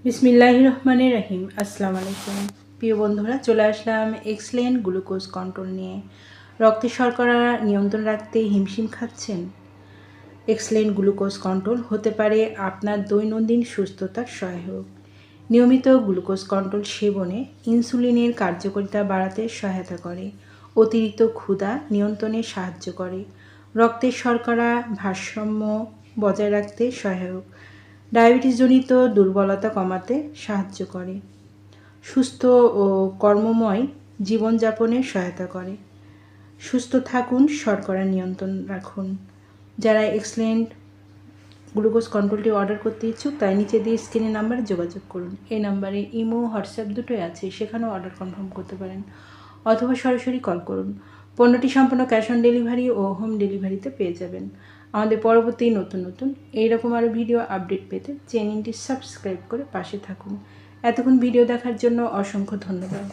বিসমিল্লাহির রহমানির রহিম। আসসালামু আলাইকুম প্রিয় বন্ধুরা, চলে আসলাম এক্সেলেন্ট গ্লুকোজ কন্ট্রোল নিয়ে। রক্তে শর্করা নিয়ন্ত্রণ রাখতে হিমশিম খাচ্ছেন? এক্সেলেন্ট গ্লুকোজ কন্ট্রোল হতে পারে আপনার দৈনন্দিন সুস্থতার সহায়ক। নিয়মিত গ্লুকোজ কন্ট্রোল সেবনে ইনসুলিনের কার্যকারিতা বাড়াতে সহায়তা করে, অতিরিক্ত ক্ষুধা নিয়ন্ত্রণে সাহায্য করে, রক্তের শর্করা ভারসাম্য বজায় রাখতে সহায়ক, ডায়াবেটিসজনিত দুর্বলতা কমাতে সাহায্য করে, সুস্থ ও কর্মময় জীবনযাপনে সহায়তা করে। সুস্থ থাকুন, শর্করা নিয়ন্ত্রণ রাখুন। যারা এক্সেলেন্ট গ্লুকোজ কন্ট্রোলটি অর্ডার করতে ইচ্ছুক তাই নিচে দিয়ে স্ক্রিনের নাম্বারে যোগাযোগ করুন। এই নাম্বারে ইমো, হোয়াটসঅ্যাপ দুটোই আছে, সেখানেও অর্ডার কনফার্ম করতে পারেন অথবা সরাসরি কল করুন। পণ্যটি সম্পূর্ণ ক্যাশ অন ডেলিভারি ও হোম ডেলিভারিতে পেয়ে যাবেন। আমাদের পরবর্তী নতুন এইরকম আরও ভিডিও আপডেট পেতে চ্যানেলটি সাবস্ক্রাইব করে পাশে থাকুন। এতক্ষণ ভিডিও দেখার জন্য অসংখ্য ধন্যবাদ।